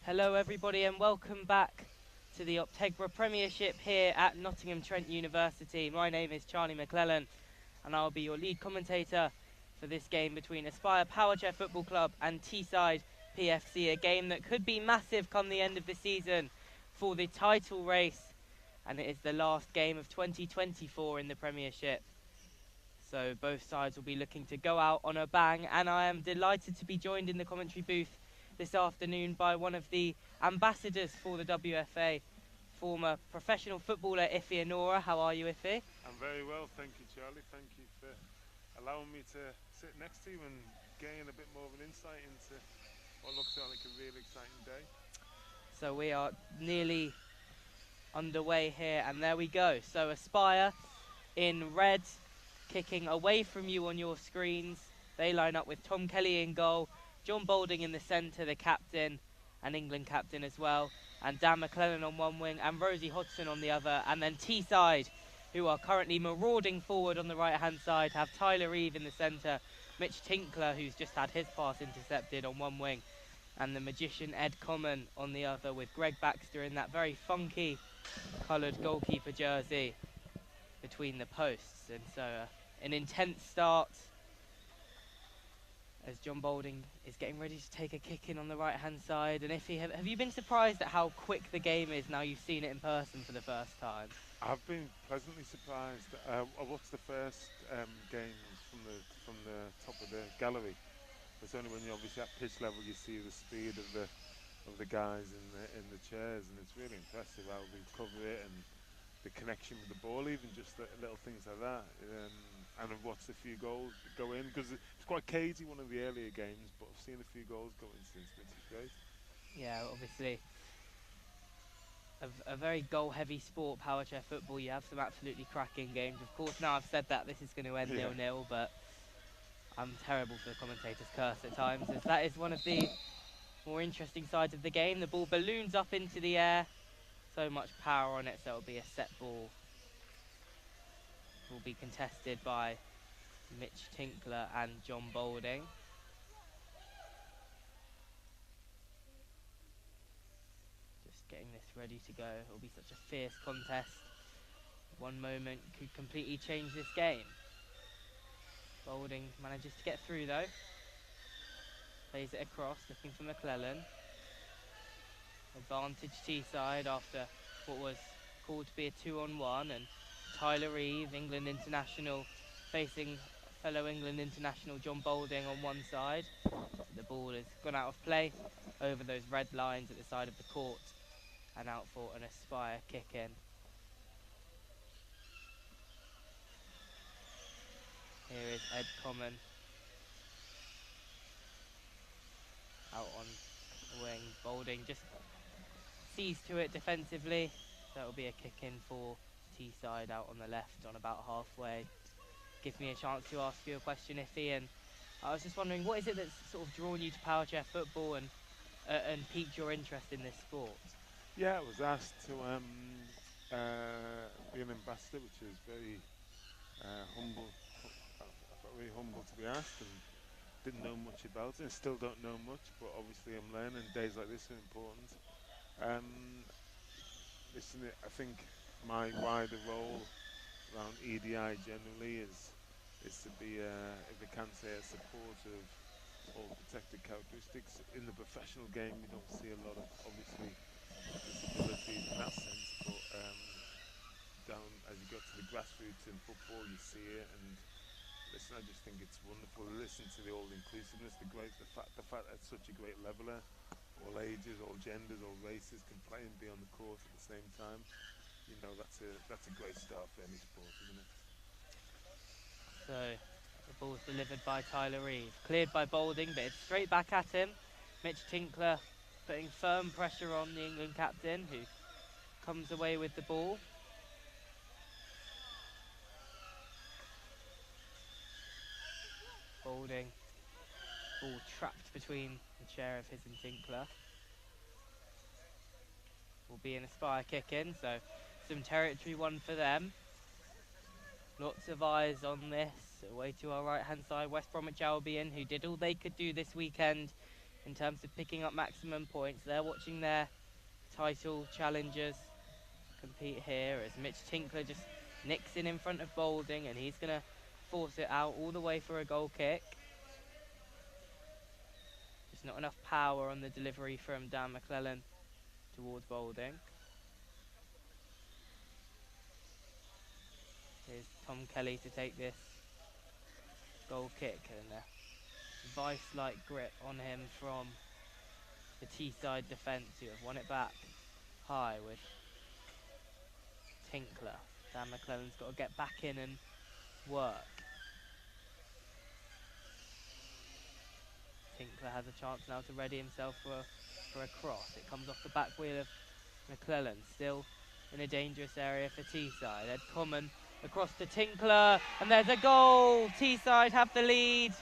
Hello everybody and welcome back to the Optegra Premiership here at Nottingham Trent University. My name is Charlie McClellan and I'll be your lead commentator for this game between Aspire Powerchair Football Club and Teesside PFC, a game that could be massive come the end of the season for the title race, and it is the last game of 2024 in the Premiership. So both sides will be looking to go out on a bang, and I am delighted to be joined in the commentary booth this afternoon by one of the ambassadors for the WFA, former professional footballer Ife Anora. How are you, Ife? I'm very well, thank you, Charlie. Thank you for allowing me to sit next to you and gain a bit more of an insight into what looks like a really exciting day. So we are nearly underway here, and there we go. So Aspire in red, kicking away from you on your screens. They line up with Tom Kelly in goal, John Boulding in the centre, the captain, and England captain as well, and Dan McClellan on one wing and Rosie Hodgson on the other, and then Teesside, who are currently marauding forward on the right-hand side, have Tyler Reeve in the centre, Mitch Tinkler, who's just had his pass intercepted, on one wing, and the magician Ed Common on the other, with Greg Baxter in that very funky coloured goalkeeper jersey between the posts. And so an intense start as John Boulding is getting ready to take a kick in on the right hand side. And if have you been surprised at how quick the game is now you've seen it in person for the first time? I've been pleasantly surprised. I watched the first games from the top of the gallery. It's only when you're obviously at pitch level you see the speed of the guys in the chairs, and it's really impressive how they cover it and the connection with the ball, even just the little things like that. And I've watched a few goals go in because it's quite cagey, one of the earlier games, but I've seen a few goals go in since, which is great. Yeah, obviously a very goal-heavy sport, power chair football. You have some absolutely cracking games. Of course, now I've said that, this is going to end 0-0, but I'm terrible for the commentator's curse at times, as that is one of the more interesting sides of the game. The ball balloons up into the air, so much power on it, so it'll be a set ball. Will be contested by Mitch Tinkler and John Boulding. Just getting this ready to go. It'll be such a fierce contest. One moment could completely change this game. Boulding manages to get through though. Plays it across, looking for McClellan. Advantage Teesside after what was called to be a 2-on-1, and Tyler Reeve, England international, facing fellow England international John Boulding on one side. The ball has gone out of play over those red lines at the side of the court and out for an Aspire kick-in. Here is Ed Common out on the wing. Boulding just sees to it defensively. So it'll be a kick-in for Teesside out on the left on about halfway. Gives me a chance to ask you a question, Ife, and I was just wondering, what is it that's sort of drawn you to power chair football and piqued your interest in this sport? Yeah, I was asked to be an ambassador, which is very humble. I felt really humble to be asked, and didn't know much about it, and still don't know much, but obviously I'm learning. Days like this are important. Listen, I think my wider role around EDI generally is to be, if I can say, a supporter of all protected characteristics. In the professional game, you don't see a lot of, obviously, disabilities in that sense, but down as you go to the grassroots in football, you see it. And listen, I just think it's wonderful. Listen to the all inclusiveness, the fact that it's such a great leveler. All ages, all genders, all races can play and be on the court at the same time. You know, that's a great start for any sport, isn't it? So the ball's delivered by Tyler Reeve, cleared by Boulding, but it's straight back at him. Mitch Tinkler putting firm pressure on the England captain, who comes away with the ball. Boulding, ball trapped between the chair of his and Tinkler. Will be an Aspire kick-in, so some territory won for them. Lots of eyes on this. Away to our right-hand side, West Bromwich Albion, who did all they could do this weekend in terms of picking up maximum points. They're watching their title challengers compete here as Mitch Tinkler just nicks in front of Boulding, and he's going to force it out all the way for a goal kick. Just not enough power on the delivery from Dan McClellan towards Boulding. Here's Tom Kelly to take this goal kick, and a vice-like grip on him from the Teesside defence, who have won it back high with Tinkler. Dan McClellan's got to get back in and work. Tinkler has a chance now to ready himself for a cross. It comes off the back wheel of McClellan, still in a dangerous area for Teesside. Ed Common across to Tinkler, and there's a goal! Teesside have the lead.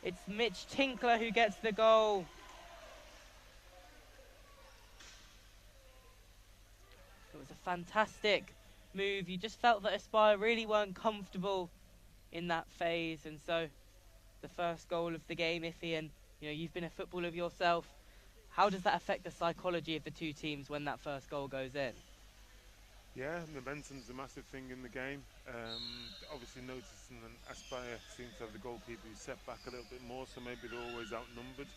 It's Mitch Tinkler who gets the goal. It was a fantastic move. You just felt that Aspire really weren't comfortable in that phase, and so the first goal of the game, Iffy, and you've been a footballer yourself. How does that affect the psychology of the two teams when that first goal goes in? Yeah, momentum's a massive thing in the game. Obviously noticing that Aspire seems to have the goalkeeper who's set back a little bit more, so maybe they're always outnumbered.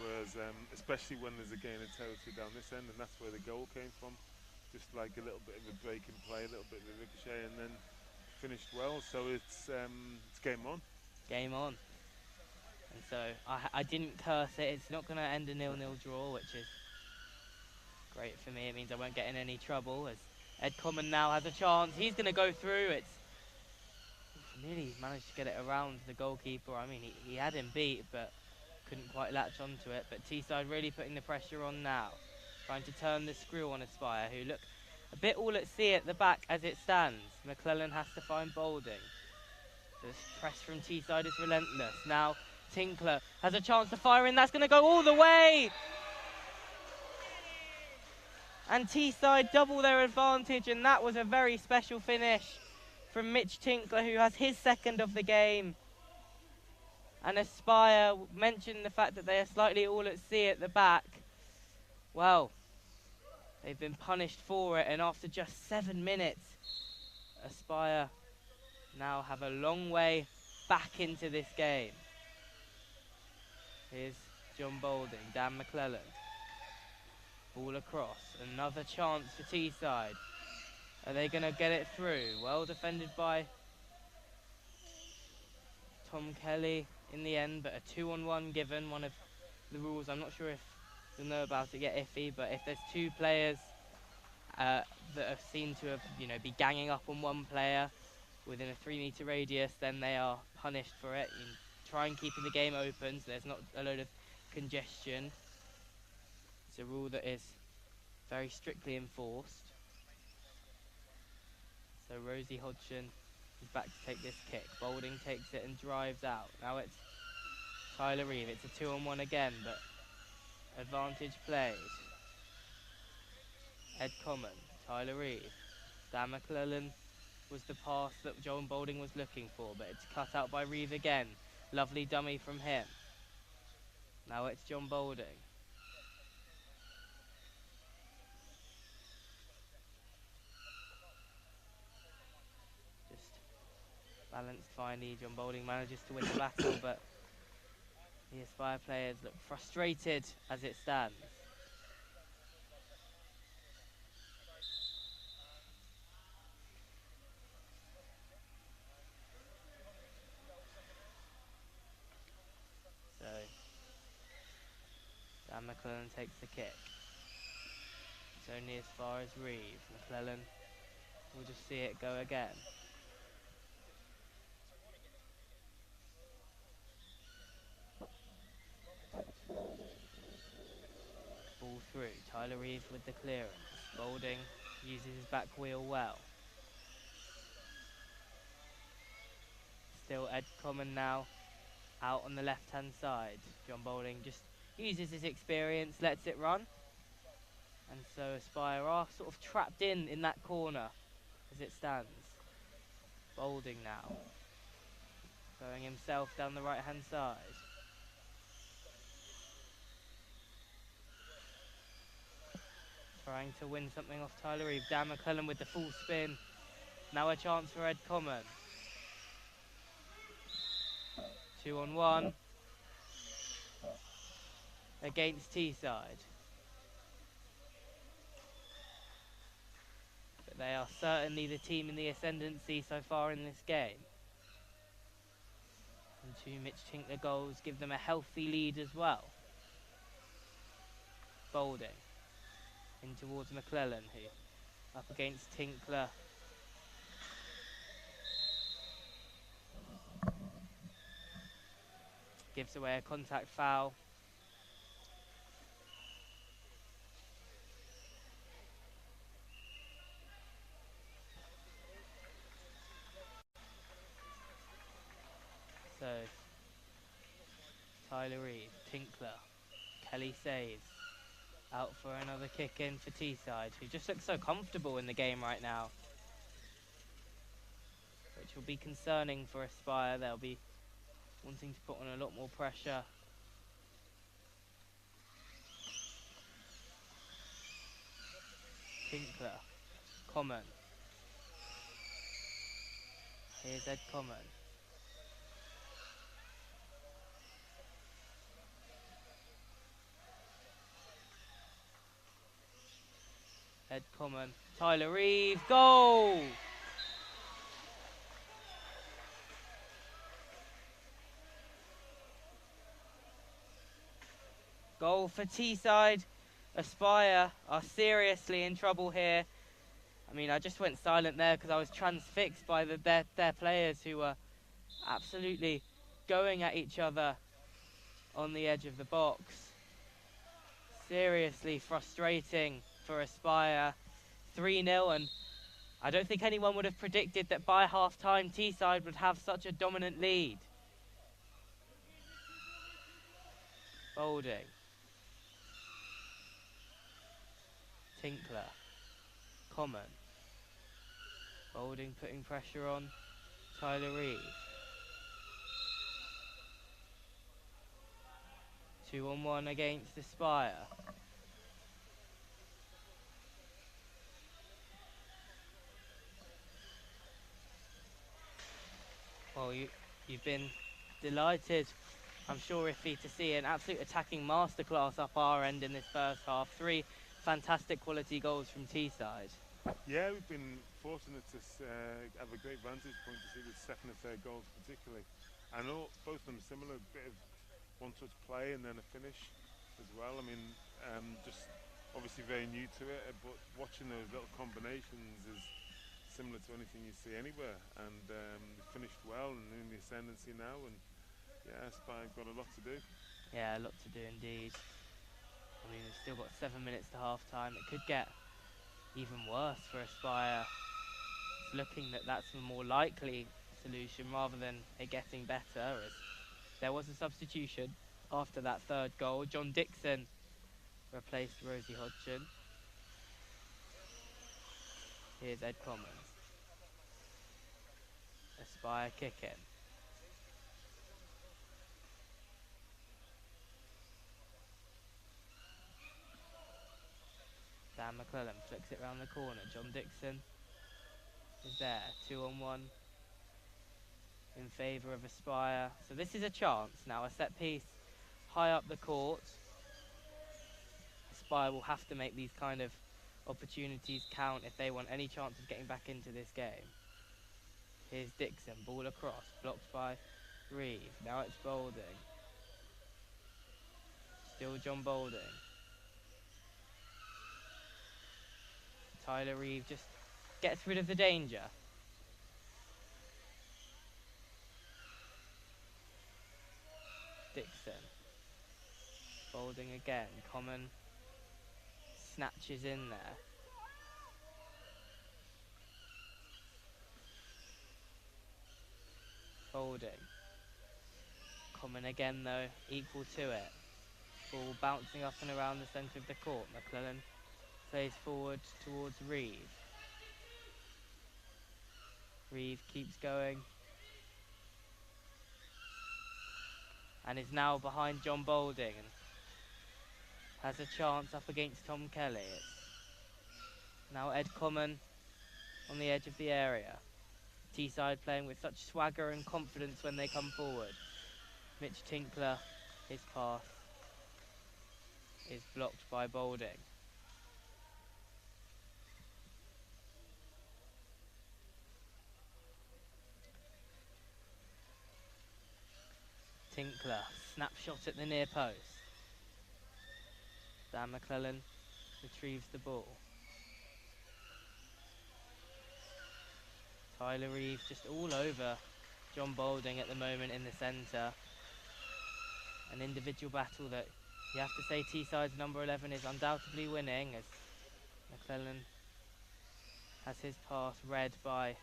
Whereas, especially when there's a gain of territory down this end, and that's where the goal came from. Just like a little bit of a break in play, a little bit of a ricochet, and then finished well. So it's game on. Game on. And so I didn't curse it. It's not going to end a 0-0 draw, which is great for me. It means I won't get in any trouble, as Ed Common now has a chance. He's going to go through. It's nearly managed to get it around the goalkeeper. I mean, he had him beat, but couldn't quite latch onto it. But Teesside really putting the pressure on now, trying to turn the screw on Aspire, who look a bit all at sea at the back as it stands. McClellan has to find Boulding. This press from Teesside is relentless. Now Tinkler has a chance to fire in. That's going to go all the way. And Teesside double their advantage, and that was a very special finish from Mitch Tinkler, who has his second of the game. And Aspire mentioned the fact that they are slightly all at sea at the back. Well, they've been punished for it, and after just 7 minutes, Aspire now have a long way back into this game. Here's John Boulding, Dan McClellan. Ball across, another chance for Teesside. Are they going to get it through? Well defended by Tom Kelly in the end, but a 2-on-1 given. One of the rules, I'm not sure if you'll know about it yet, Iffy, but if there's two players that are seen to have, be ganging up on one player within a 3-metre radius, then they are punished for it. You try and keep the game open so there's not a load of congestion. It's a rule that is very strictly enforced. So Rosie Hodgson is back to take this kick. Boulding takes it and drives out. Now it's Tyler Reeve. It's a 2-on-1 again, but advantage played. Ed Common, Tyler Reeve. Dan McClellan was the pass that John Boulding was looking for, but it's cut out by Reeve again. Lovely dummy from him. Now it's John Boulding. Just balanced finely. John Boulding manages to win the battle, but the Aspire players look frustrated as it stands. So Dan McClellan takes the kick. It's only as far as Reeve. McClellan will just see it go again. Ball through. Tyler Reeve with the clearance. Boulding uses his back wheel well. Still Ed Common now out on the left-hand side. John Boulding just uses his experience, lets it run. And so Aspire are sort of trapped in that corner as it stands. Boulding now, going himself down the right-hand side. Trying to win something off Tyler Reeve. Dan McClellan with the full spin. Now a chance for Ed Common. 2-on-1 against Teesside. But they are certainly the team in the ascendancy so far in this game. And 2 Mitch Tinkler goals give them a healthy lead as well. Boulding in towards McClellan, who up against Tinkler. Gives away a contact foul. So, Tyler Reeve, Tinkler, Kelly saves. Out for another kick in for Teesside, who just looks so comfortable in the game right now. Which will be concerning for Aspire. They'll be wanting to put on a lot more pressure. Tinkler, Common. Here's Ed Common. Ed Common, Tyler Reeve, goal! Goal for Teesside. Aspire are seriously in trouble here. I mean, I just went silent there because I was transfixed by their players who were absolutely going at each other on the edge of the box. Seriously frustrating for Aspire. 3-0, and I don't think anyone would have predicted that by half-time Teesside would have such a dominant lead. Boulding. Tinkler. Common. Boulding putting pressure on Tyler Reeve. 2-on-1 against Aspire. Well, you've been delighted, I'm sure, Iffy, to see an absolute attacking masterclass up our end in this first half. 3 fantastic quality goals from Teesside. Yeah, we've been fortunate to have a great vantage point to see the second and third goals particularly. I know both of them similar, a bit of one-touch play and then a finish as well. I mean, just obviously very new to it, but watching those little combinations is similar to anything you see anywhere. And they finished well and in the ascendancy now, and yeah, Aspire've got a lot to do. Yeah, a lot to do indeed. I mean, we've still got 7 minutes to half-time. It could get even worse for Aspire. It's looking that that's the more likely solution rather than it getting better, as there was a substitution after that third goal. John Dixon replaced Rosie Hodgson. Here's Ed Common. Aspire kicking. Dan McClellan flicks it round the corner. John Dixon is there. 2-on-1 in favour of Aspire. So this is a chance now. A set piece high up the court. Aspire will have to make these kind of opportunities count if they want any chance of getting back into this game. Here's Dixon, ball across, blocked by Reeve. Now it's Boulding. Still John Boulding. Tyler Reeve just gets rid of the danger. Dixon. Boulding again. Common snatches in there. Boulding. Common again though, equal to it. Ball bouncing up and around the centre of the court. McClellan plays forward towards Reeve. Reeve keeps going. And is now behind John Boulding and has a chance up against Tom Kelly. It's Now Ed Common on the edge of the area. Teesside playing with such swagger and confidence when they come forward. Mitch Tinkler, his pass is blocked by Boulding. Tinkler, snapshot at the near post. Dan McClellan retrieves the ball. Tyler Reeves just all over John Boulding at the moment in the centre. An individual battle that you have to say Teesside's number 11 is undoubtedly winning, as McClellan has his pass read by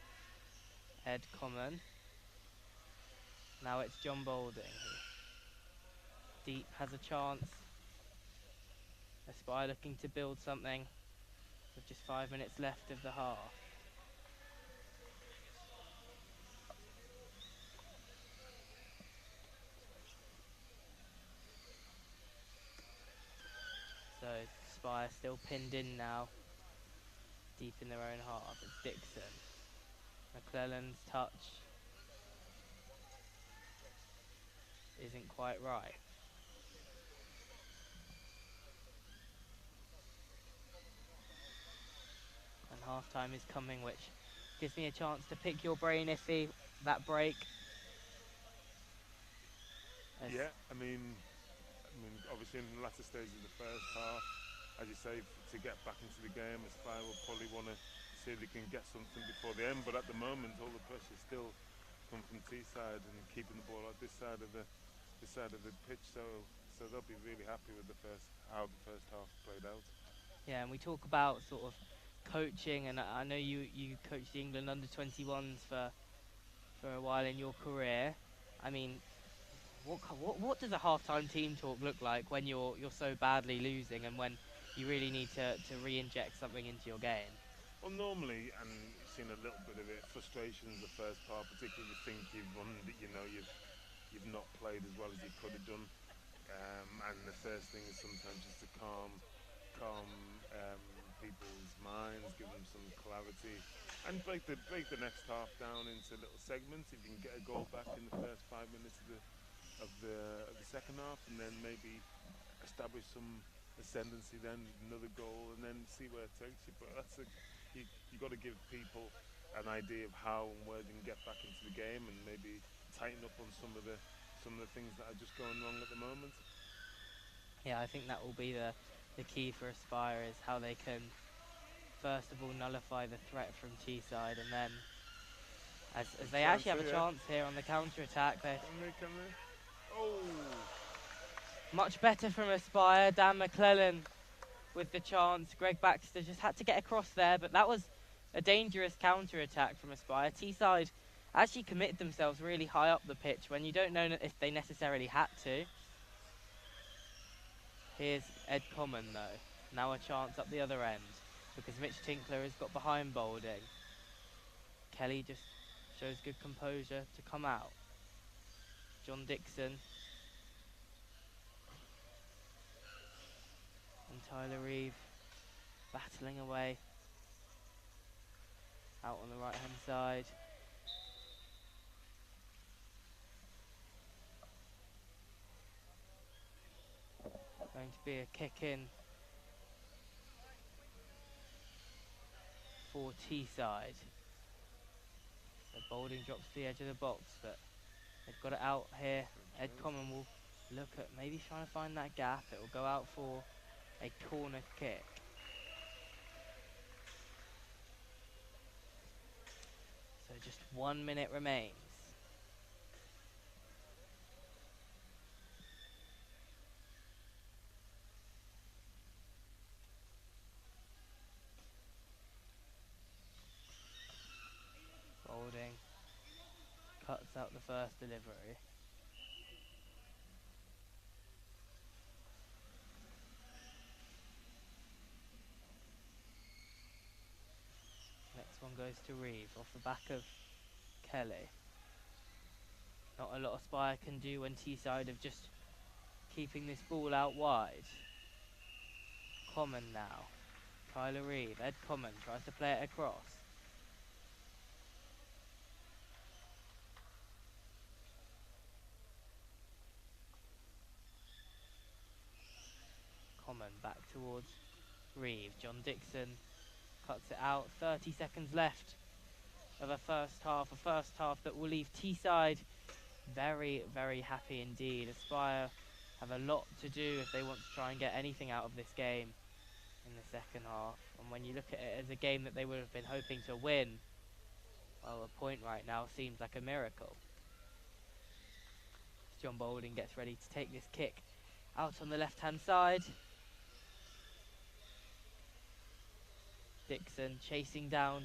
Ed Common. Now it's John Boulding. Deep has a chance. Aspire looking to build something with just 5 minutes left of the half. So Spire still pinned in now, deep in their own half. It's Dixon. McClellan's touch isn't quite right. And half time is coming, which gives me a chance to pick your brain, Iffy. That break. Yeah, I mean, obviously in the latter stage of the first half, as you say, to get back into the game, Aspire will probably want to see if they can get something before the end. But at the moment, all the pressure still come from Teesside and keeping the ball at this side of the pitch. So they'll be really happy with how the first half played out. Yeah, and we talk about sort of coaching, and I know you coached the England under-21s for a while in your career. I mean, what does a half-time team talk look like when you're so badly losing and when you really need to re-inject something into your game? Well, normally, and you've seen a little bit of it, frustrations the first part, particularly if you think you've not played as well as you could have done. And the first thing is sometimes just to calm people's minds, give them some clarity, and break the next half down into little segments. If you can get a goal back in the first 5 minutes of the second half, and then maybe establish some ascendancy, then another goal, and then see where it takes you. But you got to give people an idea of how and where they can get back into the game, and maybe tighten up on some of the things that are just going wrong at the moment. Yeah, I think that will be the key for Aspire, is how they can first of all nullify the threat from Teesside, and then as they actually have a chance here on the counter-attack. Can they? Oh! Much better from Aspire. Dan McClellan with the chance. Greg Baxter just had to get across there, but that was a dangerous counter-attack from Aspire. Teesside actually committed themselves really high up the pitch when you don't know if they necessarily had to. Here's Ed Common though. Now a chance up the other end because Mitch Tinkler has got behind Boulding. Kelly just shows good composure to come out. John Dixon and Tyler Reeve battling away out on the right hand side. Going to be a kick in for Teesside. So Boulding drops to the edge of the box, but they've got it out here. Ed Common will look at maybe trying to find that gap. It will go out for a corner kick. So just 1 minute remains. Boulding cuts out the first delivery. Next one goes to Reeve off the back of Kelly. Not a lot of Spire can do when Teesside of just keeping this ball out wide. Common now Tyler Reeve, Ed Common tries to play it across. Common back towards Reeve. John Dixon cuts it out. 30 seconds left of a first half that will leave Teesside very, very happy indeed. Aspire have a lot to do if they want to try and get anything out of this game in the second half. And when you look at it as a game that they would have been hoping to win, well, a point right now seems like a miracle. John Boulding gets ready to take this kick out on the left-hand side. Dixon chasing down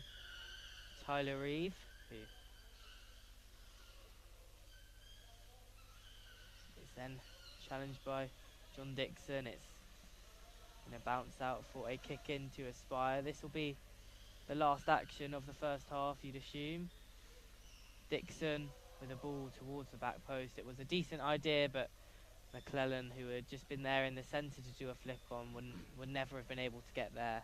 Tyler Reeve, who is then challenged by John Dixon. It's going to bounce out for a kick in to Aspire. This will be the last action of the first half, you'd assume. Dixon with a ball towards the back post. It was a decent idea, but McClellan, who had just been there in the centre to do a flick on, would never have been able to get there.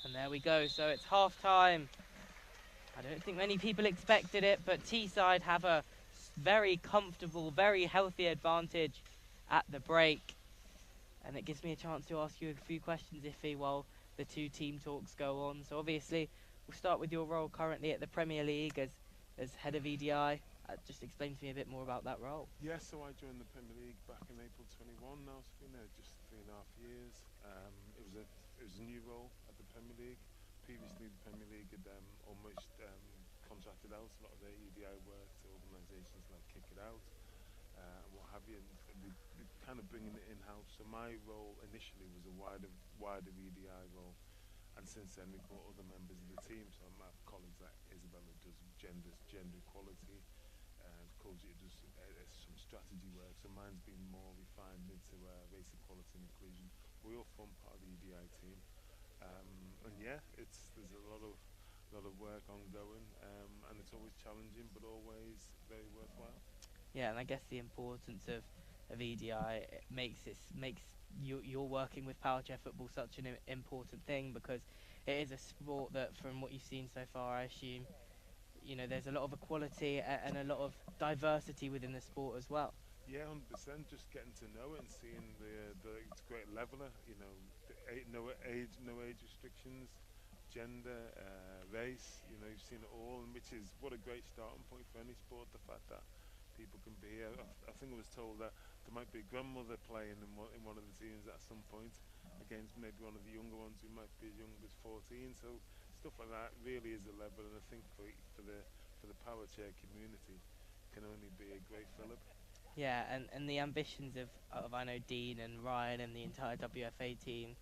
And there we go, so it's half time. I don't think many people expected it, but Teesside have a very comfortable, very healthy advantage at the break. And it gives me a chance to ask you a few questions, Iffy, while the two team talks go on. So obviously, we'll start with your role currently at the Premier League as head of EDI. Just explain to me a bit more about that role. Yeah, so I joined the Premier League back in April 21 now, so it's been there just 3.5 years. It was a new role at the Premier League. Previously, the Premier League had almost contracted out a lot of their EDI work to organisations like Kick It Out and what have you, and they're kind of bringing it in-house. So my role initially was a wider EDI role, and since then we've got other members of the team. So my colleagues like Isabella does gender equality, Koji does some strategy work. So mine's been more refined into race equality and inclusion. We all form part of the EDI team, and yeah, there's a lot of work ongoing, and it's always challenging, but always very worthwhile. Yeah, and I guess the importance of EDI makes you're working with power chair football such an important thing, because it is a sport that, from what you've seen so far, I assume, there's a lot of equality and a lot of diversity within the sport as well. Yeah, 100%. Just getting to know it and seeing it's a great leveler. No age restrictions, gender, race. You've seen it all, and which is what a great starting point for any sport. The fact that people can be here. I think I was told that there might be a grandmother playing in one of the teams at some point against maybe one of the younger ones who might be as young as 14. So stuff like that really is a level, and I think for the power chair community can only be a great fillip. Yeah, and the ambitions of I know Dean and Ryan and the entire WFA team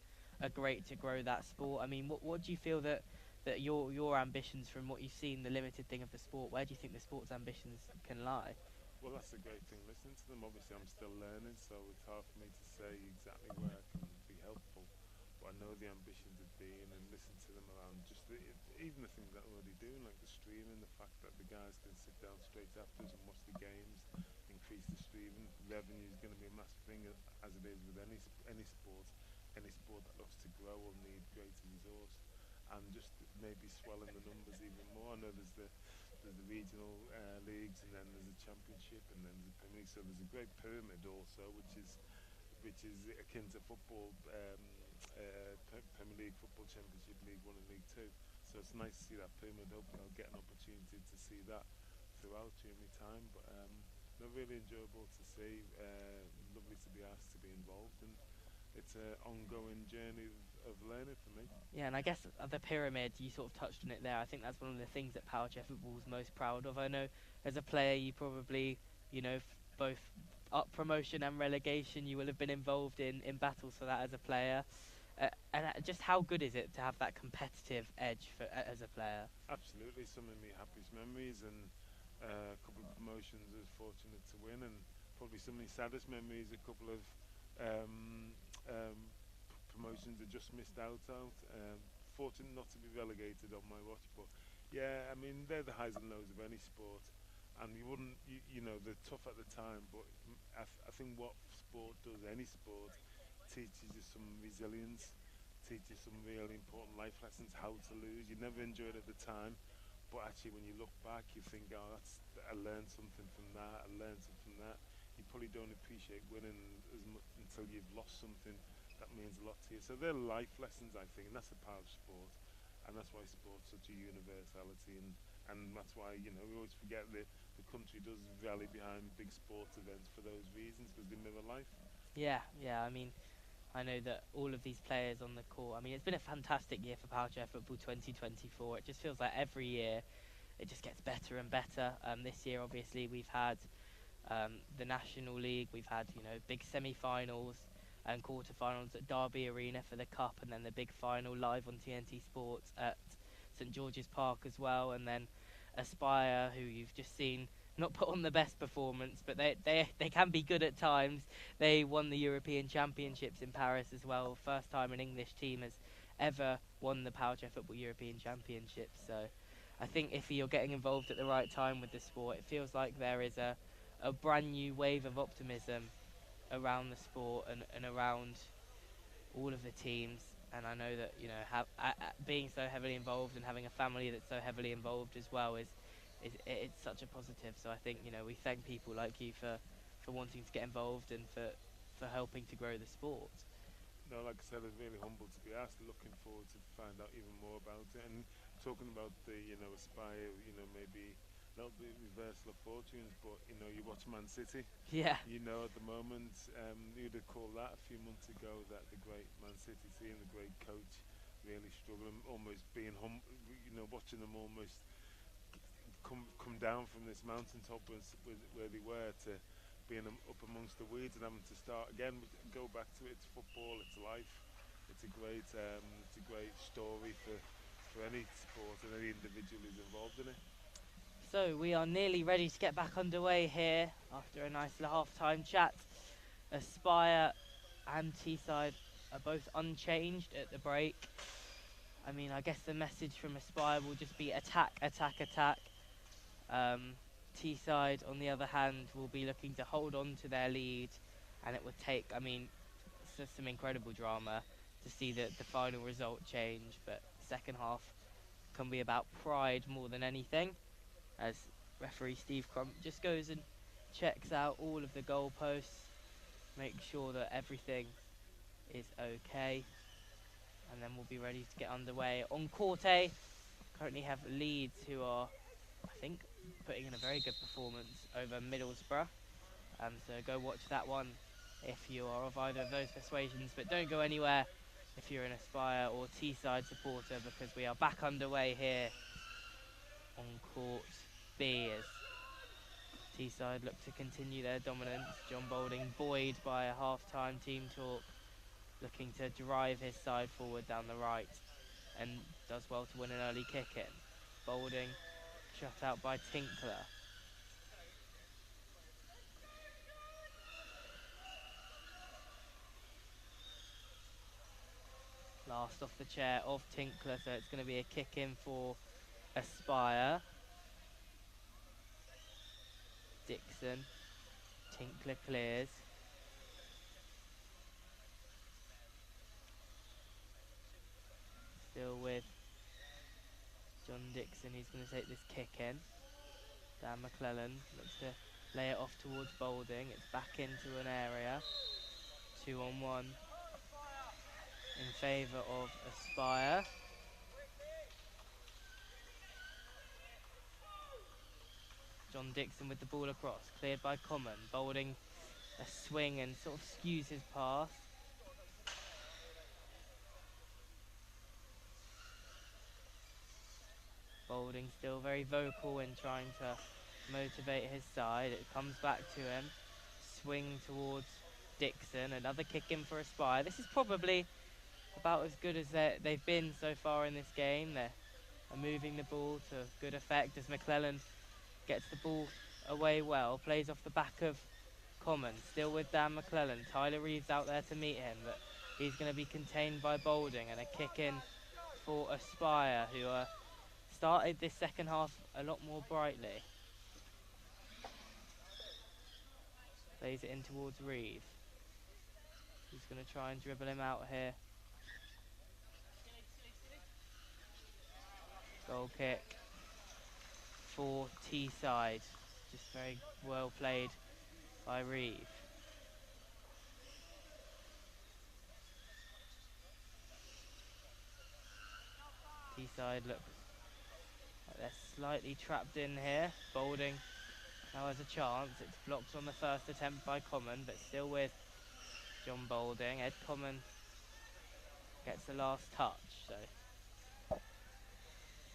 are great to grow that sport. I mean, what do you feel that your ambitions, from what you've seen, the limited thing of the sport, where do you think the sport's ambitions can lie? Well, that's the great thing, listening to them. Obviously, I'm still learning, so it's hard for me to say exactly where I can be helpful. But I know the ambitions of Dean, and listen to them around just even the things that I'm already doing, like the streaming, the fact that the guys can sit down straight after us and watch the games, increase the streaming. Revenue is going to be a massive thing, as it is with any sport. Any sport that looks to grow will need greater resource, and just maybe swelling the numbers even more. I know there's the regional leagues, and then there's a championship, and then there's a Premier League. So there's a great pyramid also, which is akin to football, Premier League, Football Championship, League 1 and League 2. So it's nice to see that pyramid. Hopefully I'll get an opportunity to see that throughout during my time. But really enjoyable to see. Lovely to be asked to be involved, and it's an ongoing journey of learning for me. Yeah, and I guess the pyramid, you sort of touched on it there. I think that's one of the things that power chair football is most proud of. I know as a player you probably, both up promotion and relegation, you will have been involved in battles for that as a player. Just how good is it to have that competitive edge as a player? Absolutely, some of my happiest memories, and a couple of promotions I was fortunate to win, and probably some of my saddest memories, a couple of promotions I just missed out. Fortunate not to be relegated on my watch, but yeah, I mean, they're the highs and lows of any sport. and you wouldn't, you know, they're tough at the time, but I think what sport does, any sport, teaches you some resilience, teaches some really important life lessons, how to lose. You never enjoy it at the time, but actually when you look back, you think, oh, I learned something from that, I learned something from that. You probably don't appreciate winning as much until you've lost something that means a lot to you. So they're life lessons, I think, and that's a part of sport. And that's why sport's such a universality, and that's why, you know, we always forget that the country does rally behind big sports events for those reasons, because they mirror life. Yeah, yeah. I mean, I know that all of these players on the court. I mean, it's been a fantastic year for Power Chair Football 2024. It just feels like every year it just gets better and better. This year, obviously, we've had the National League. We've had, you know, big semi-finals and quarter-finals at Derby Arena for the Cup, and then the big final live on TNT Sports at St George's Park as well. And then Aspire, who you've just seen not put on the best performance, but they can be good at times. They won the European Championships in Paris as well. First time an English team has ever won the Power Chair Football European Championships. So I think if you're getting involved at the right time with the sport, it feels like there is a brand new wave of optimism around the sport and around all of the teams. And I know that, you know, being so heavily involved and having a family that's so heavily involved as well is it's such a positive. So I think, you know, we thank people like you for wanting to get involved and for helping to grow the sport. No, like I said, I was really humbled to be asked. Looking forward to find out even more about it. And talking about the, you know, Aspire, you know, maybe a little bit reversal of fortunes, but you know, you watch Man City. Yeah, You know, at the moment, you'd have called that a few months ago that the great Man City team, the great coach, really struggling, almost being you know, watching them almost come down from this mountaintop where they were to being up amongst the weeds and having to start again. Go back to it. It's football. It's life. It's a great story for any sport and any individual who's involved in it. so we are nearly ready to get back underway here after a nice little half-time chat. Aspire and Teesside are both unchanged at the break. I mean, I guess the message from Aspire will just be attack, attack, attack. Um, Teesside, on the other hand, will be looking to hold on to their lead, and it would take, I mean, some incredible drama to see the final result change. But second half can be about pride more than anything, as referee Steve Crump just goes and checks out all of the goalposts, makes sure that everything is okay, and then we'll be ready to get underway. On court A, currently have Leeds, who are, I think, putting in a very good performance over Middlesbrough. So go watch that one if you are of either of those persuasions, but don't go anywhere if you're an Aspire or Teesside supporter, because we are back underway here on court B as Teesside look to continue their dominance. John Boulding buoyed by a half-time team talk, looking to drive his side forward down the right, and does well to win an early kick in. Boulding shut out by Tinkler. Last off the chair of Tinkler, so it's going to be a kick in for Aspire. Dixon. Tinkler clears. Still with John Dixon, who's going to take this kick in. Dan McClellan looks to lay it off towards Boulding. It's back into an area. 2-on-1 in favour of Aspire. John Dixon with the ball across, cleared by Common. Boulding a swing and sort of skews his pass. Boulding still very vocal in trying to motivate his side. It comes back to him. Swing towards Dixon. Another kick in for Aspire. This is probably about as good as they've been so far in this game. They're moving the ball to good effect as McClellan gets the ball away well. Plays off the back of Common. Still with Dan McClellan. Tyler Reeves out there to meet him, but he's going to be contained by Boulding, and a kick in for Aspire, who started this second half a lot more brightly. Plays it in towards Reeve. He's going to try and dribble him out here. Goal kick for Teesside. Just very well played by Reeve. Teesside look like they're slightly trapped in here. Boulding now has a chance. It's blocked on the first attempt by Common, but still with John Boulding. Ed Common gets the last touch. So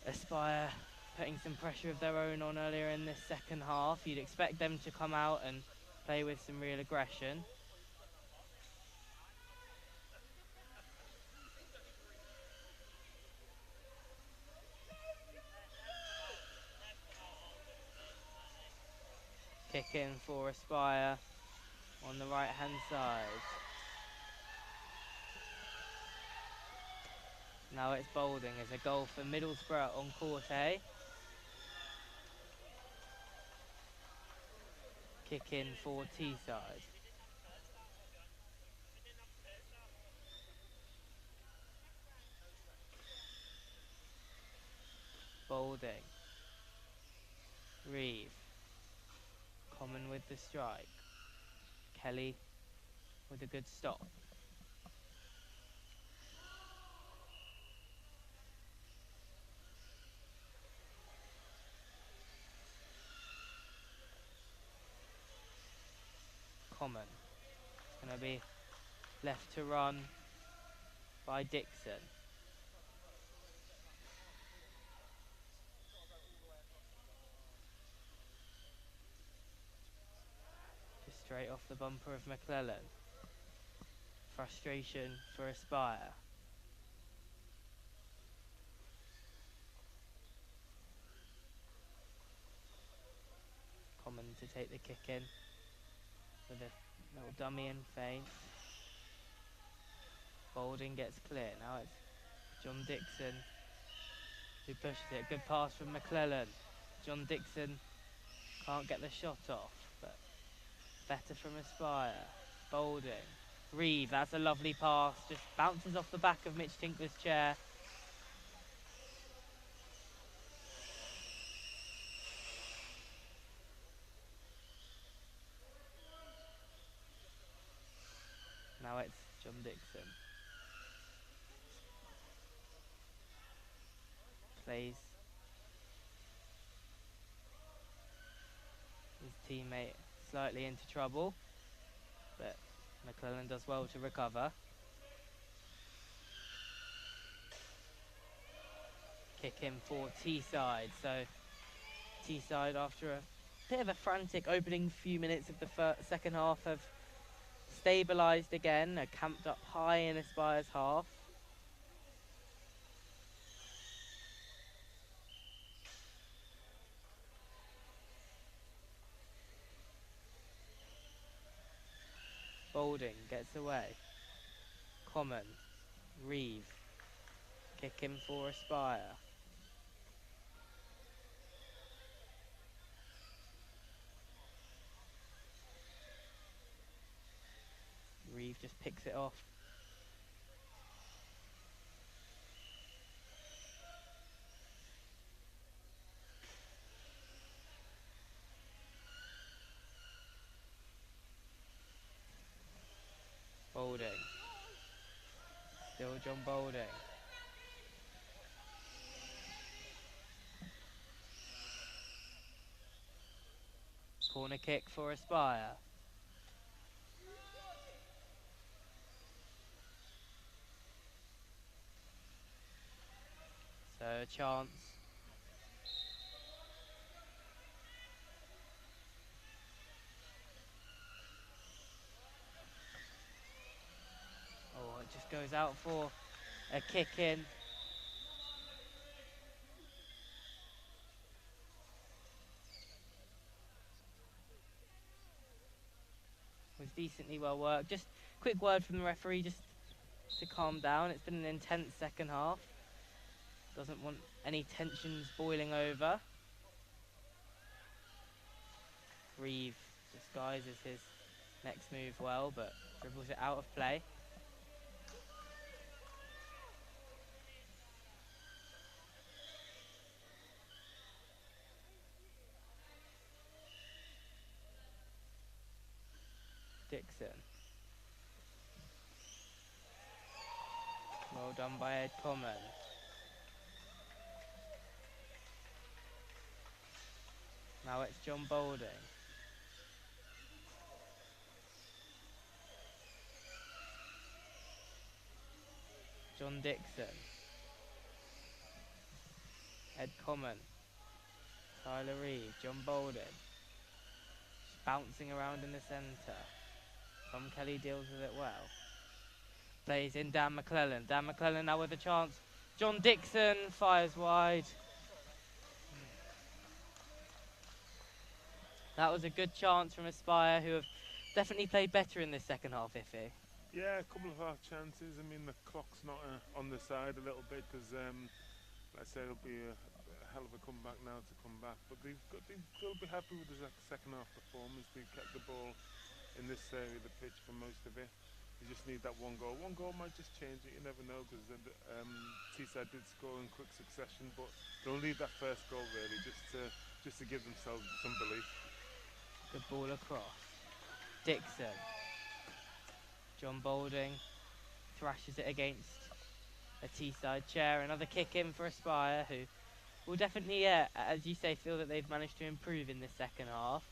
Aspire putting some pressure of their own on earlier in this second half. You'd expect them to come out and play with some real aggression. Kick in for Aspire on the right hand side. Now it's Boulding as a goal for Middlesbrough on court A. Kick in for Teesside. Boulding. Reeve. Common with the strike. Kelly with a good stop. Common. It's going to be left to run by Dixon. Just straight off the bumper of McClellan. Frustration for Aspire. Common to take the kick in with a little dummy and feint. Boulding gets clear. Now it's John Dixon who pushes it. Good pass from McClellan. John Dixon can't get the shot off, but better from Aspire. Boulding. Reeve, that's a lovely pass. Just bounces off the back of Mitch Tinkler's chair. Now it's John Dixon. Plays his teammate slightly into trouble, but McClellan does well to recover. Kick in for Teesside. So Teesside, after a bit of a frantic opening few minutes of the second half, have stabilised again, are camped up high in Aspire's half. Boulding gets away. Common. Reeve. Kick in for Aspire. Reeve just picks it off. Boulding. Still John Boulding. Corner kick for Aspire. So a chance. Oh, it just goes out for a kick in. Was decently well worked. Just quick word from the referee just to calm down. It's been an intense second half. Doesn't want any tensions boiling over. Reeve disguises his Next move well, but dribbles it out of play. Dixon. Well done by Ed Common. Now it's John Boulding. John Dixon. Ed Common. Tyler Reid. John Boulding. Just bouncing around in the centre. Tom Kelly deals with it well. Plays in Dan McClellan. Dan McClellan now with a chance. John Dixon fires wide. That was a good chance from Aspire, who have definitely played better in this second half, Iffy. Yeah, a couple of half chances. I mean, the clock's not on the side a little bit because, like I say, it'll be a hell of a comeback now to come back. But they'll be happy with the second half performance. They've kept the ball in this area of the pitch for most of it. You just need that one goal. One goal might just change it. You never know, because Teesside did score in quick succession, but they'll need that first goal really just to give themselves some belief. Good ball across. Dixon. John Boulding thrashes it against a Teesside chair. Another kick in for Aspire, who will definitely, as you say, feel that they've managed to improve in this second half.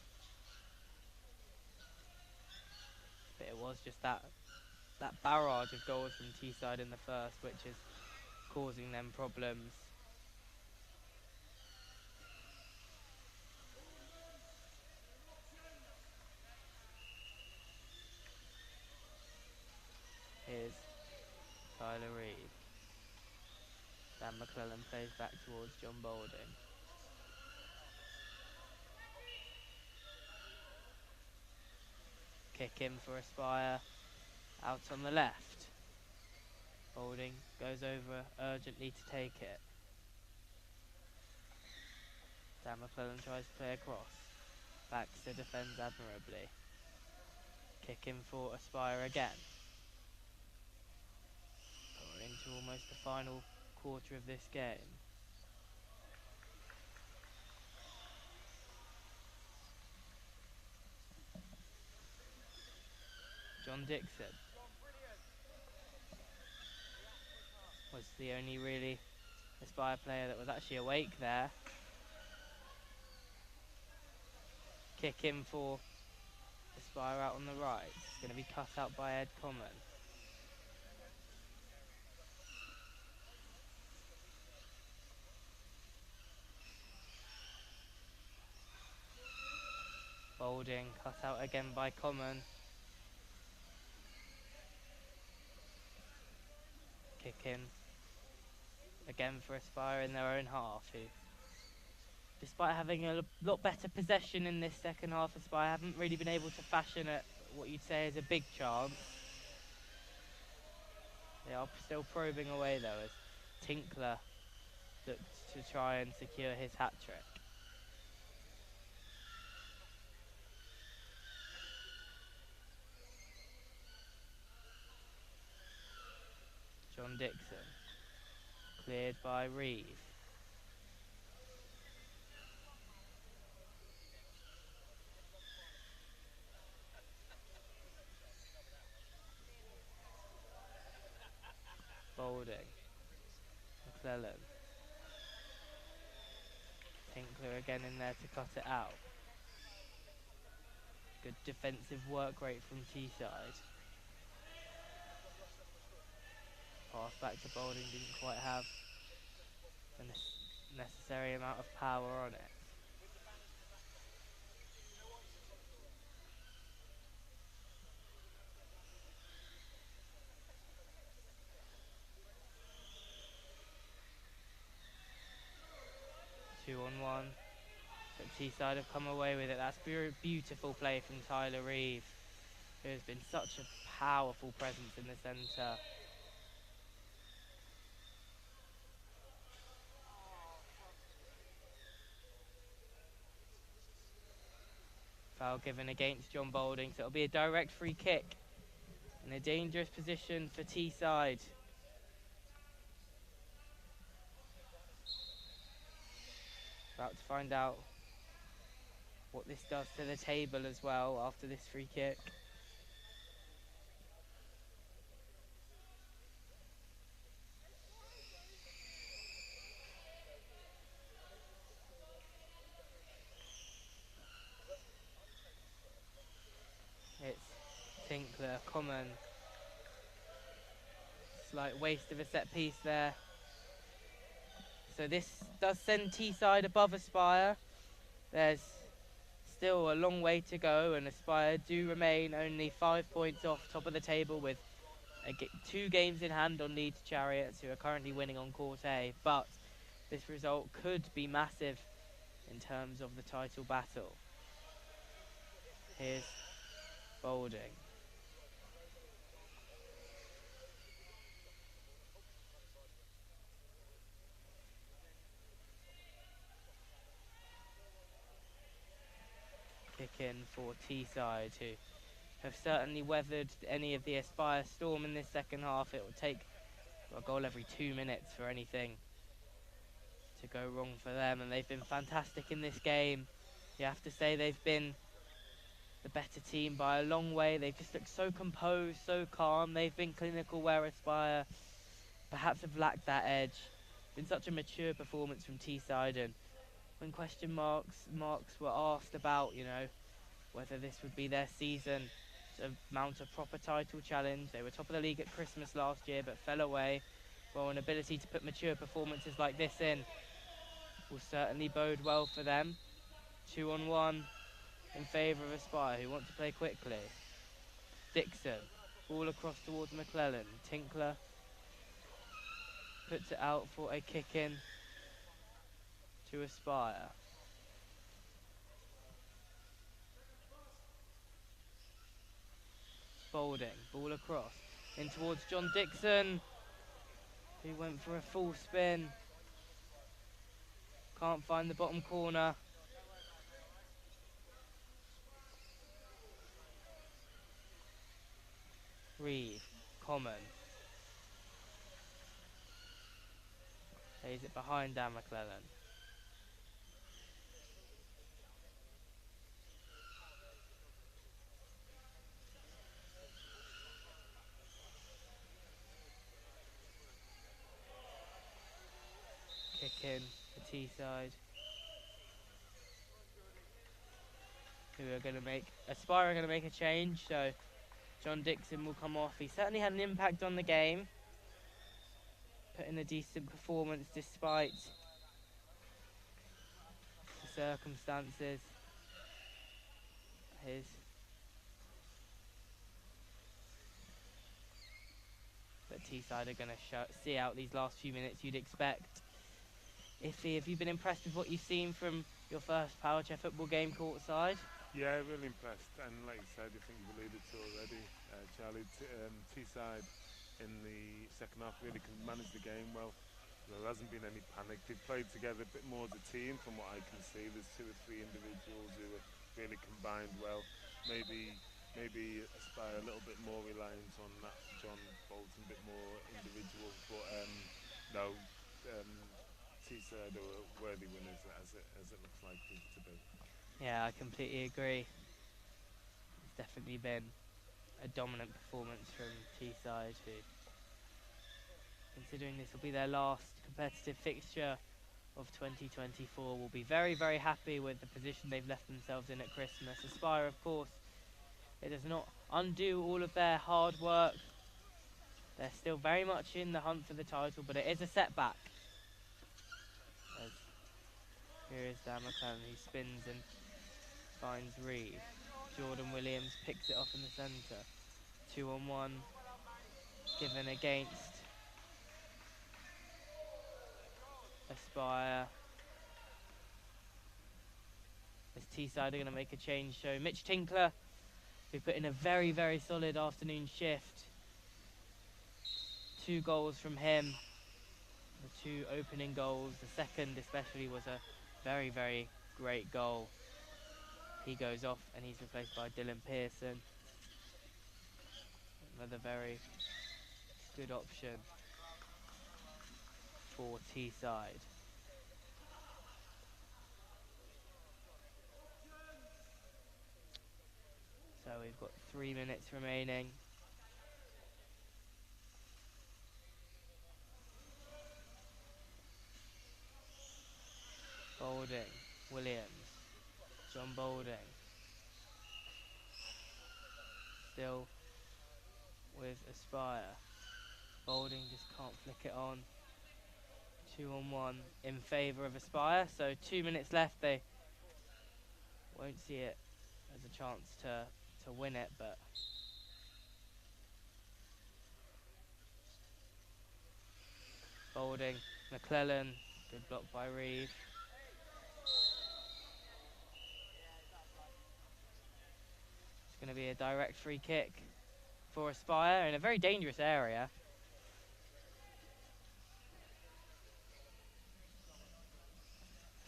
But it was just that barrage of goals from Teesside in the first, which is causing them problems. Here's Tyler Reid. Dan McClellan plays back towards John Boulding. Kick in for Aspire, out on the left. Boulding goes over urgently to take it. Dan McClellan tries to play across. Baxter defends admirably. Kick in for Aspire again. We're into almost the final quarter of this game. John Dixon was the only really Aspire player that was actually awake there. Kick in for Aspire out on the right. It's going to be cut out by Ed Common. Boulding cut out again by Common. Kick in again for Aspire in their own half, who, despite having a lot better possession in this second half, Aspire haven't really been able to fashion what you'd say is a big chance. They are still probing away though, as Tinkler looked to try and secure his hat-trick. John Dixon, cleared by Reeve. Boulding, McClellan. Tinkler again in there to cut it out. Good defensive work rate from Teesside. Pass back to Boulding, didn't quite have the necessary amount of power on it. Two on one, but Teesside have come away with it. That's beautiful play from Tyler Reeve, who has been such a powerful presence in the centre. Foul given against John Boulding, so it'll be a direct free kick in a dangerous position for Teesside. About to find out what this does to the table as well after this free kick. It's Tinkler, common. Slight waste of a set piece there. So this does send Teesside above Aspire. There's still a long way to go, and Aspire do remain only 5 points off top of the table with 2 games in hand on Leeds Chariots, who are currently winning on Court A. But this result could be massive in terms of the title battle. Here's Boulding. Kick in for Teesside, who have certainly weathered any of the Aspire storm in this second half. It will take a goal every 2 minutes for anything to go wrong for them, and they've been fantastic in this game. You have to say they've been the better team by a long way. They've just looked so composed, so calm. They've been clinical where Aspire perhaps have lacked that edge. It's been such a mature performance from Teesside, and when question marks were asked about, whether this would be their season to mount a proper title challenge. They were top of the league at Christmas last year but fell away. Well, an ability to put mature performances like this in will certainly bode well for them. 2-on-1 in favour of Aspire, who want to play quickly. Dixon, ball across towards McClellan. Tinkler puts it out for a kick in to Aspire. Boulding, ball across in towards John Dixon, who went for a full spin. Can't find the bottom corner. Reed, common. Plays it behind Dan McClellan. Kick in for Teesside, who are going to Aspire are going to make a change, so John Dixon will come off. He certainly had an impact on the game, put in a decent performance despite the circumstances. But Teesside are going to see out these last few minutes, you'd expect. Iffy, have you been impressed with what you've seen from your first Power Chair football game courtside? Yeah, really impressed. And like you said, I think you've alluded to already, Charlie, Teesside in the second half really can manage the game well. There hasn't been any panic. They've played together a bit more as a team from what I can see. There's 2 or 3 individuals who are really combined well. Maybe Aspire a little bit more reliant on that John Bolton, a bit more individual. But no, Teesside are worthy winners as it looks like to be. Yeah, I completely agree. It's definitely been a dominant performance from Teesside, who, considering this will be their last competitive fixture of 2024, will be very, very happy with the position they've left themselves in at Christmas. Aspire, of course, it does not undo all of their hard work. They're still very much in the hunt for the title, but it is a setback. As here is Dan McClellan, who spins and finds Reed. Jordan Williams picks it off in the centre. 2-on-1 given against Aspire. As Teesside are going to make a change, so Mitch Tinkler, who put in a very, very solid afternoon shift. 2 goals from him. The 2 opening goals. The second especially was a very, very great goal. He goes off and he's replaced by Dylan Pearson. Another very good option for Teesside. So we've got 3 minutes remaining. Boulding, Williams, John Boulding. Still with Aspire. Boulding just can't flick it on. 2-on-1 in favour of Aspire. So 2 minutes left. They won't see it as a chance to win it, but Boulding, McClellan, good block by Reeve. It's going to be a direct free kick for Aspire in a very dangerous area.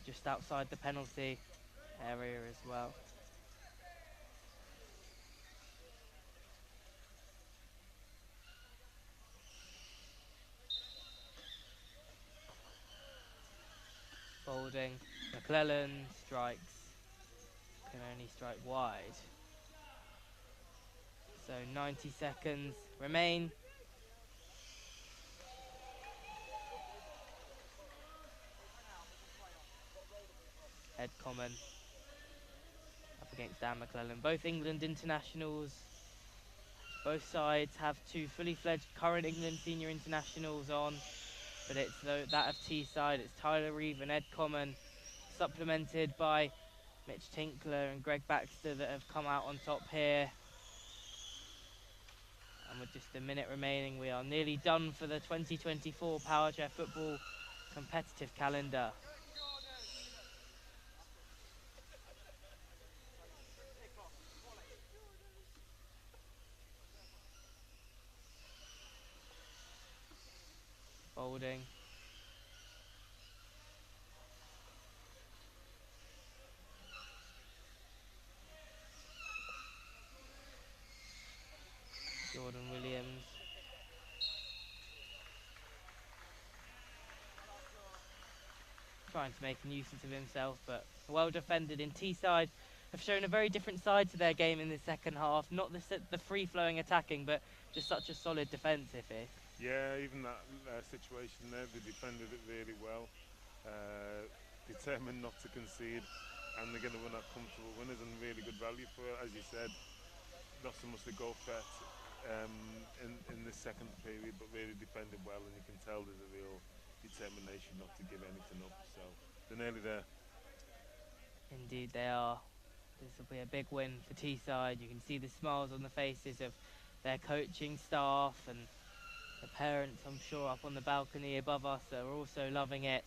Just outside the penalty area as well. Boulding, McClellan strikes, can only strike wide. So 90 seconds remain. Ed Common up against Dan McClellan. Both England internationals. Both sides have 2 fully fledged current England senior internationals on. But it's that of Teesside. It's Tyler Reeve and Ed Common, supplemented by Mitch Tinkler and Greg Baxter, that have come out on top here. And with just a minute remaining, we are nearly done for the 2024 Power Chair Football competitive calendar. Boulding. Jordan Williams. Trying to make a nuisance of himself, but well defended in Teesside. Have shown a very different side to their game in the second half. Not the free-flowing attacking, but just such a solid defensive here. Yeah, even that situation there, they defended it really well. Determined not to concede, and they're going to win out comfortable winners and really good value for it. As you said, not so much the goal threat in the second period, but really defended well, and you can tell there's a real determination not to give anything up. So they're nearly there. Indeed they are. This will be a big win for Teesside. You can see the smiles on the faces of their coaching staff, and the parents, I'm sure, up on the balcony above us are also loving it.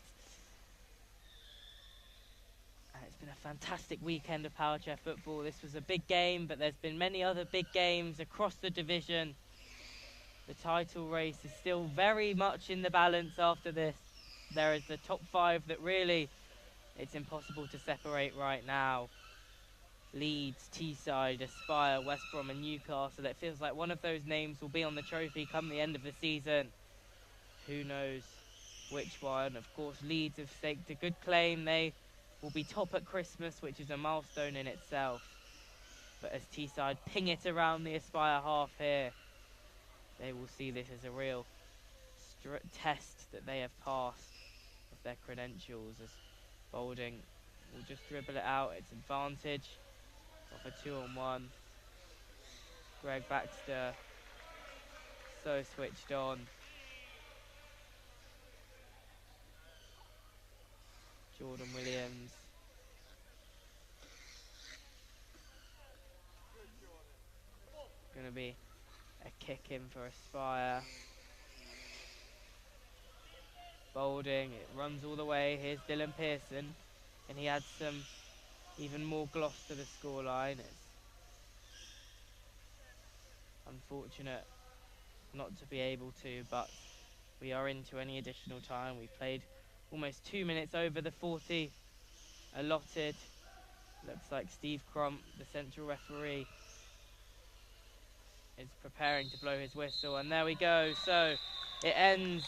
And it's been a fantastic weekend of Power Chair football. This was a big game, but there's been many other big games across the division. The title race is still very much in the balance after this. There is the top 5 that really, it's impossible to separate right now. Leeds, Teesside, Aspire, West Brom and Newcastle. It feels like one of those names will be on the trophy come the end of the season. Who knows which one? Of course, Leeds have staked a good claim. They will be top at Christmas, which is a milestone in itself. But as Teesside ping it around the Aspire half here, they will see this as a real test that they have passed of their credentials, as Boulding will just dribble it out. It's advantage off a 2-on-1. Greg Baxter so switched on. Jordan Williams. Going to be a kick in for Aspire. Boulding, it runs all the way. Here's Dylan Pearson, and he adds some even more gloss to the scoreline. It's unfortunate not to be able to, but we are into any additional time. We played almost 2 minutes over the 40 allotted. Looks like Steve Crump, the central referee, is preparing to blow his whistle, and there we go. So it ends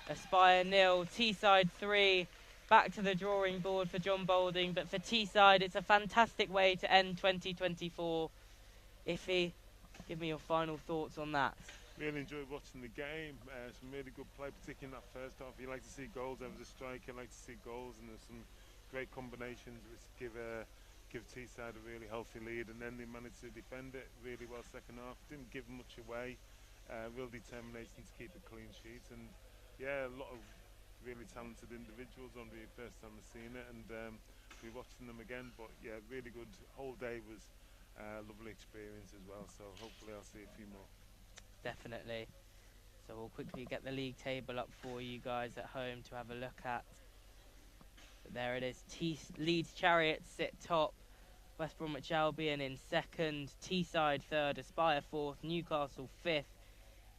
Aspire 0, Teesside 3. Back to the drawing board for John Boulding, but for Teesside, it's a fantastic way to end 2024. Iffy, give me your final thoughts on that. Really enjoyed watching the game. Some really good play, particularly in that first half. You like to see goals. I was a striker, like to see goals, and there's some great combinations which give Teesside a really healthy lead, and then they managed to defend it really well second half. Didn't give much away. Real determination to keep a clean sheet, and yeah, a lot of really talented individuals on the first time I've seen it, and we're watching them again. But yeah, really good. Whole day was a lovely experience as well. So hopefully I'll see a few more. Definitely. So we'll quickly get the league table up for you guys at home to have a look at. But there it is. Leeds Chariots sit top. West Bromwich Albion in second. Teesside third. Aspire fourth. Newcastle fifth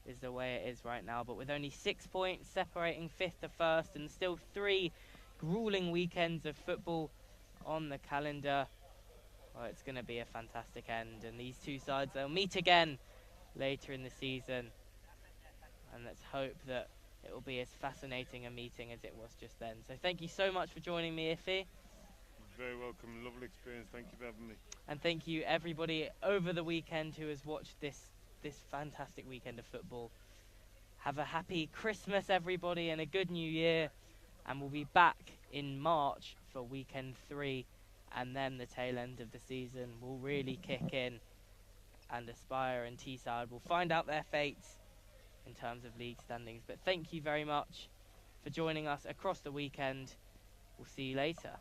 is the way it is right now. But with only 6 points separating fifth to first, and still 3 grueling weekends of football on the calendar, well, it's going to be a fantastic end. And these two sides, they'll meet again later in the season, and let's hope that it will be as fascinating a meeting as it was just then. So thank you so much for joining me, Iffy. Very welcome, lovely experience. Thank you for having me. And thank you everybody over the weekend who has watched this fantastic weekend of football. Have a happy Christmas, everybody, and a good new year, and we'll be back in March for weekend 3, and then the tail end of the season will really kick in, and Aspire and Teesside will find out their fates in terms of league standings. But thank you very much for joining us across the weekend. We'll see you later.